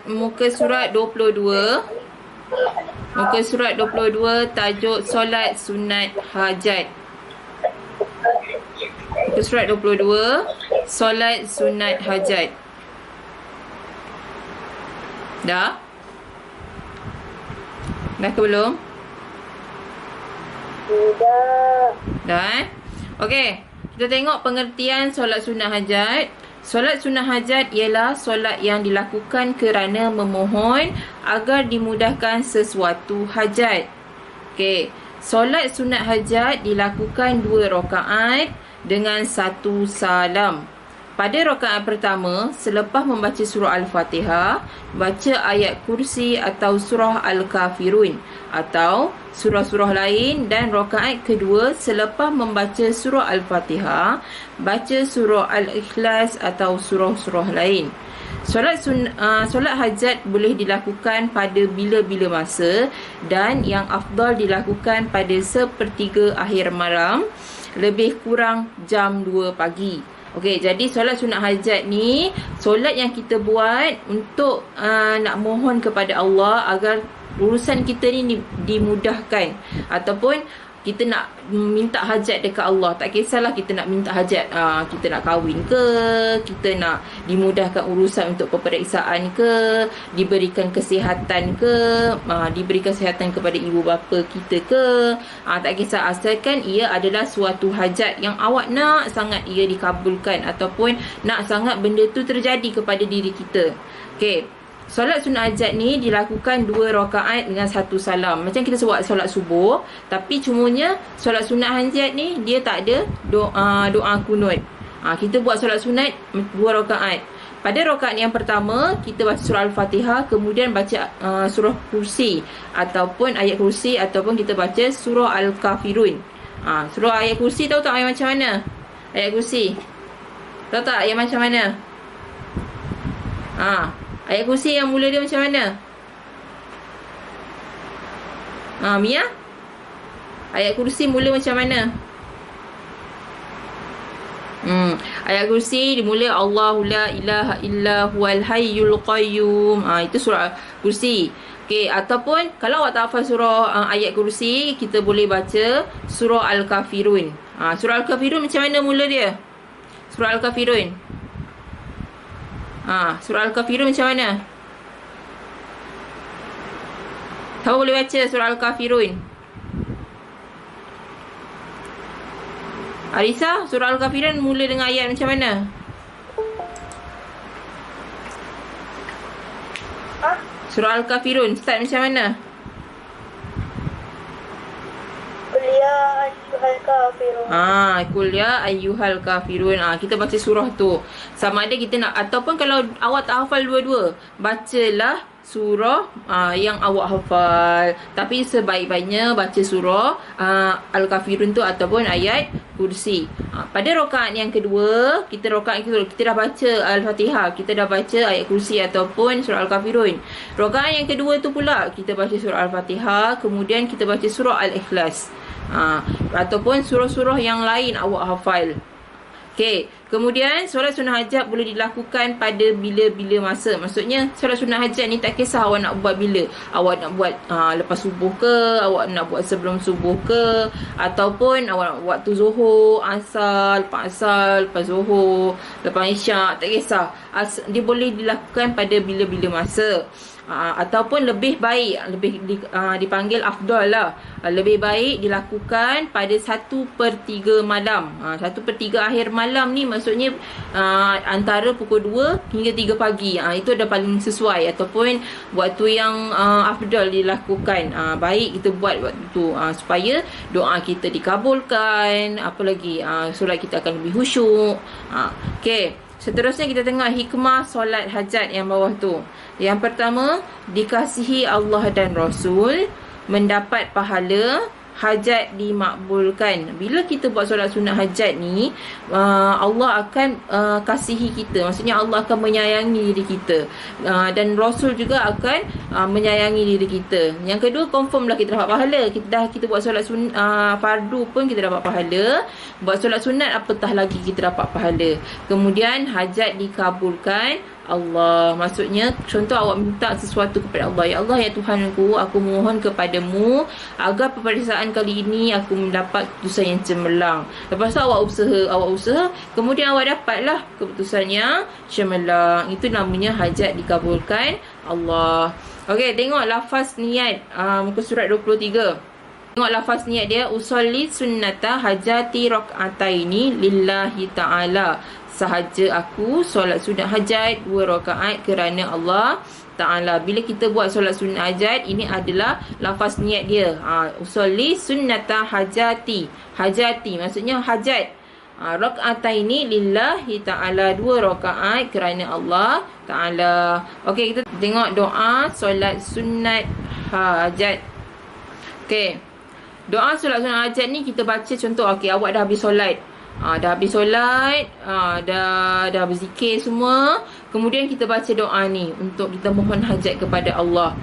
Muka surat 22. Muka surat 22, tajuk solat sunat hajat. Muka surat 22, solat sunat hajat. Dah? Dah ke belum? Dah Okey, kita tengok pengertian solat sunat hajat. Solat sunat hajat ialah solat yang dilakukan kerana memohon agar dimudahkan sesuatu hajat. Okey, solat sunat hajat dilakukan 2 rakaat dengan 1 salam. Pada rakaat pertama, selepas membaca surah Al-Fatihah, baca ayat kursi atau surah Al-Kafirun atau surah-surah lain, dan rakaat kedua selepas membaca surah Al-Fatihah, baca surah Al-Ikhlas atau surah-surah lain. Solat hajat boleh dilakukan pada bila-bila masa dan yang afdal dilakukan pada sepertiga akhir malam, lebih kurang jam 2 pagi. Okey, jadi solat sunat hajat ni solat yang kita buat untuk nak mohon kepada Allah agar urusan kita ni dimudahkan, ataupun kita nak minta hajat dekat Allah. Tak kisahlah kita nak minta hajat, kita nak kahwin ke, kita nak dimudahkan urusan untuk peperiksaan ke, diberikan kesihatan ke, diberikan kesihatan kepada ibu bapa kita ke, tak kisah, asalkan ia adalah suatu hajat yang awak nak sangat ia dikabulkan, ataupun nak sangat benda tu terjadi kepada diri kita. Okey, solat sunat hajat ni dilakukan 2 rakaat dengan 1 salam. Macam kita buat solat subuh, tapi cumanya solat sunat hajat ni dia tak ada doa kunut. Kita buat solat sunat 2 rakaat. Pada rakaat yang pertama, kita baca surah Al-Fatihah, kemudian baca surah kursi ataupun ayat kursi, ataupun kita baca surah Al-Kafirun. Surah ayat kursi tahu tak ayat macam mana? Ayat kursi. Tahu tak ayat macam mana? Ayat kursi yang mula dia macam mana? Mia? Ayat kursi mula macam mana? Ayat kursi dimula Allahu la ilaha illa huwal hayyul qayyum. Itu surah kursi. Okey, ataupun kalau awak tak hafal surah ayat kursi, kita boleh baca surah Al-Kafirun. Surah Al-Kafirun macam mana mula dia? Surah Al-Kafirun. Surah Al-Kafirun macam mana? Siapa boleh baca surah Al-Kafirun? Arisa, surah Al-Kafirun mula dengan ayat macam mana? Surah Al-Kafirun start macam mana? Qul ya ayyuhal kafirun. Kita baca surah tu. Sama ada kita nak, ataupun kalau awak tak hafal dua-dua, bacalah surah yang awak hafal. Tapi sebaik-baiknya baca surah Al-Kafirun tu ataupun ayat kursi. Pada rakaat yang kedua, kita dah baca Al-Fatihah, kita dah baca ayat kursi ataupun surah Al-Kafirun. Rakaat yang kedua tu pula kita baca surah Al-Fatihah, kemudian kita baca surah Al-Ikhlas. Ataupun surah-surah yang lain awak hafal. Okey, kemudian solat sunat hajat boleh dilakukan pada bila-bila masa. Maksudnya solat sunat hajat ni tak kisah awak nak buat bila. Awak nak buat lepas subuh ke, awak nak buat sebelum subuh ke, ataupun awak nak buat waktu zuhur, asar, lepas zuhur, lepas isyak, tak kisah. Dia boleh dilakukan pada bila-bila masa. Ataupun lebih baik, dipanggil afdal lah, lebih baik dilakukan pada 1/3 malam. 1/3 akhir malam ni maksudnya antara pukul 2 hingga 3 pagi. Itu dah paling sesuai, ataupun waktu yang afdal dilakukan. Baik kita buat waktu tu supaya doa kita dikabulkan, apa lagi, solat kita akan lebih khusyuk. Okey, seterusnya kita tengok hikmah solat hajat yang bawah tu. Yang pertama, dikasihi Allah dan Rasul, mendapat pahala, hajat dimakbulkan. Bila kita buat solat sunat hajat ni, Allah akan kasihi kita. Maksudnya Allah akan menyayangi diri kita, dan Rasul juga akan menyayangi diri kita. Yang kedua, confirm lah kita dapat pahala. Kita buat solat fardu pun kita dapat pahala, buat solat sunat apatah lagi kita dapat pahala. Kemudian hajat dikabulkan, Allah. Maksudnya, contoh awak minta sesuatu kepada Allah. Ya Allah, ya Tuhanku, aku mohon kepadamu agar peperiksaan kali ini aku mendapat keputusan yang cemerlang. Lepas tu awak usaha, kemudian awak dapatlah keputusan yang cemerlang. Itu namanya hajat dikabulkan Allah. Okey, tengok lafaz niat muka surat 23. Tengok lafaz niat dia, usolli sunnata hajati rak'ataini lillahi ta'ala. Sahaja aku solat sunat hajat 2 rakaat kerana Allah Ta'ala. Bila kita buat solat sunat hajat, ini adalah lafaz niat dia. Usolli sunnata hajati. Hajati maksudnya hajat. Rak'ataini lillahi ta'ala, 2 rakaat kerana Allah Ta'ala. Okey, kita tengok doa solat sunat hajat. Okey, doa solat sunat hajat ni kita baca contoh. Okey, awak dah habis solat. Dah habis solat, dah berzikir semua. Kemudian kita baca doa ni untuk kita mohon hajat kepada Allah.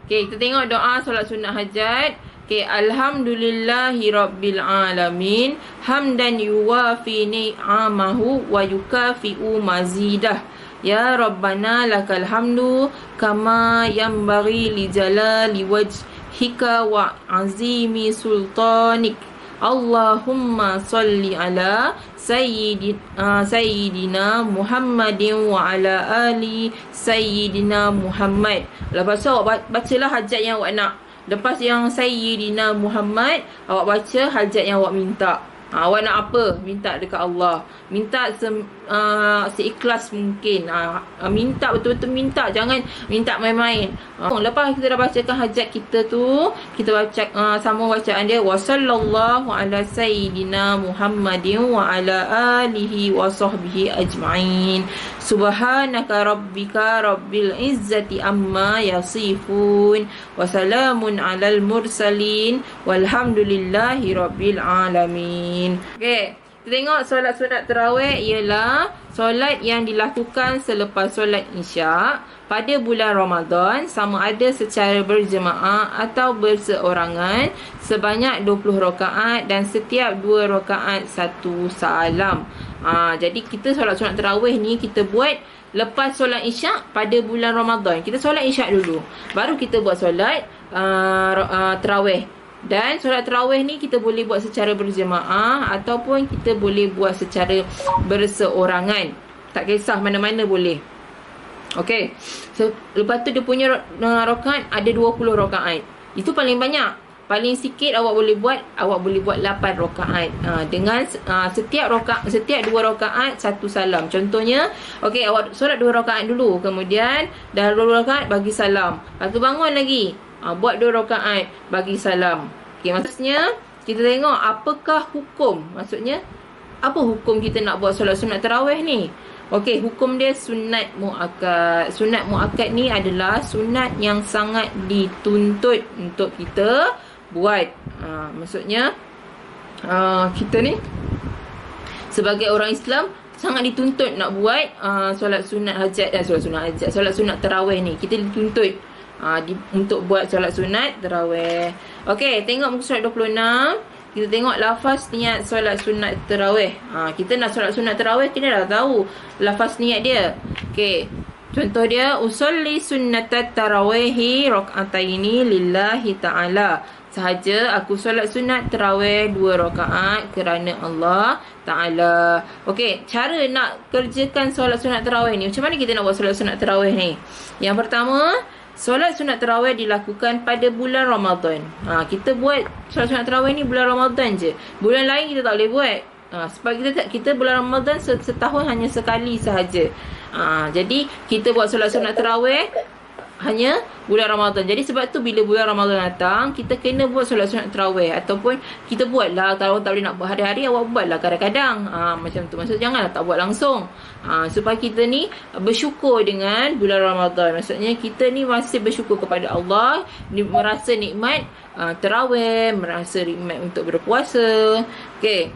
Okey, kita tengok doa solat sunat hajat. Okey, alhamdulillahi rabbil alamin, hamdan yuwafi ni'amahu wa yukafi'u mazidah. Ya Rabbana lakal hamdu kama yanbaghi li jalali wajhika wa azimi sultanik. Allahumma salli ala Sayyidina Muhammadin wa ala ali Sayyidina Muhammad. Lepas tu awak bacalah hajat yang awak nak. Lepas yang Sayyidina Muhammad, awak baca hajat yang awak minta. Awak nak apa? Minta dekat Allah. Minta seikhlas mungkin. Minta betul-betul minta. Jangan minta main-main. Lepas kita dah bacakan hajat kita tu, kita baca sama bacaan dia. Wa sallallahu ala sayyidina Muhammadin wa ala alihi wa sahbihi ajma'in. Subhanaka rabbika rabbil izzati amma yasifun. Wa salamun alal mursalin. Walhamdulillahi rabbil alamin. Okey, kita tengok solat sunat tarawih ialah solat yang dilakukan selepas solat Isyak pada bulan Ramadan, sama ada secara berjemaah atau berseorangan, sebanyak 20 rakaat dan setiap 2 rakaat 1 salam. Jadi kita solat sunat tarawih ni kita buat lepas solat Isyak pada bulan Ramadan. Kita solat Isyak dulu, baru kita buat solat tarawih. Dan solat tarawih ni kita boleh buat secara berjemaah ataupun kita boleh buat secara berseorangan. Tak kisah, mana-mana boleh. Okey. So, lepas tu dia punya rakaat ada 20 rakaat. Itu paling banyak. Paling sikit awak boleh buat 8 rakaat. Dengan setiap 2 rakaat 1 salam. Contohnya, okey, awak solat 2 rakaat dulu, kemudian dah 2 rakaat bagi salam. Lepas tu bangun lagi. Buat 2 rakaat bagi salam. Okey, maksudnya kita tengok apakah hukum. Maksudnya apa hukum kita nak buat solat sunat tarawih ni? Okey, hukum dia sunat muakkad. Sunat muakkad ni adalah sunat yang sangat dituntut untuk kita buat. Maksudnya kita ni sebagai orang Islam sangat dituntut nak buat solat sunat tarawih ni. Kita dituntut untuk buat solat sunat tarawih. Okey, tengok muka surat 26. Kita tengok lafaz niat solat sunat tarawih. Kita nak solat sunat tarawih, kita dah tahu lafaz niat dia. Okey, contoh dia, usolli sunnatat tarawihi rak'ataini lillahi ta'ala. Sahaja aku solat sunat tarawih 2 rakaat kerana Allah Ta'ala. Okey, cara nak kerjakan solat sunat tarawih ni, macam mana kita nak buat solat sunat tarawih ni? Yang pertama, solat sunat tarawih dilakukan pada bulan Ramadan. Kita buat solat sunat tarawih ni bulan Ramadan je. Bulan lain kita tak boleh buat. Sebab kita bulan Ramadan setahun hanya sekali sahaja. Jadi kita buat solat sunat tarawih hanya bulan Ramadan. Jadi sebab tu bila bulan Ramadan datang, kita kena buat solat sunat tarawih. Ataupun kita buatlah, kalau tak boleh nak buat hari-hari, awak buatlah kadang-kadang. Macam tu. Maksud janganlah tak buat langsung. Supaya kita ni bersyukur dengan bulan Ramadan. Maksudnya kita ni masih bersyukur kepada Allah, merasa nikmat tarawih, merasa nikmat untuk berpuasa. Okey,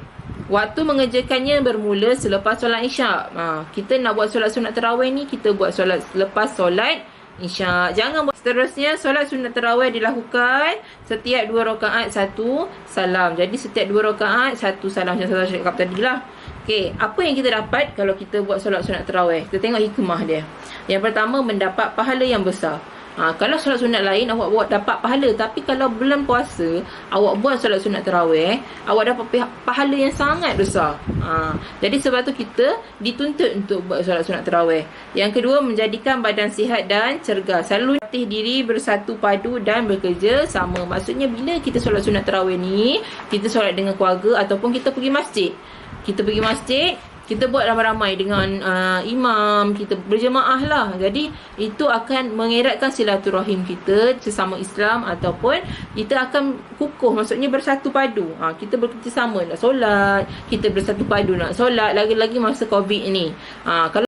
waktu mengerjakannya bermula selepas solat Isyak. Kita nak buat solat sunat tarawih ni, kita buat solat lepas solat Isyak. Jangan buat seterusnya. Solat sunat tarawih dilakukan setiap 2 rakaat 1 salam. Jadi setiap 2 rakaat 1 salam, macam saya cakap tadi lah. Okey, apa yang kita dapat kalau kita buat solat sunat tarawih? Kita tengok hikmah dia. Yang pertama, mendapat pahala yang besar. Kalau solat sunat lain awak buat dapat pahala, tapi kalau bulan puasa awak buat solat sunat tarawih, awak dapat pahala yang sangat besar. Jadi sebab tu kita dituntut untuk buat solat sunat tarawih. Yang kedua, menjadikan badan sihat dan cergas. Selalu latih diri bersatu padu dan bekerja sama. Maksudnya bila kita solat sunat tarawih ni, kita solat dengan keluarga ataupun kita pergi masjid. Kita pergi masjid, kita buat ramai-ramai dengan imam, kita berjemaah lah. Jadi itu akan mengeratkan silaturahim kita sesama Islam, ataupun kita akan kukuh, maksudnya bersatu padu. Kita bekerjasama nak solat, kita bersatu padu nak solat, lagi-lagi masa COVID ni. Kalau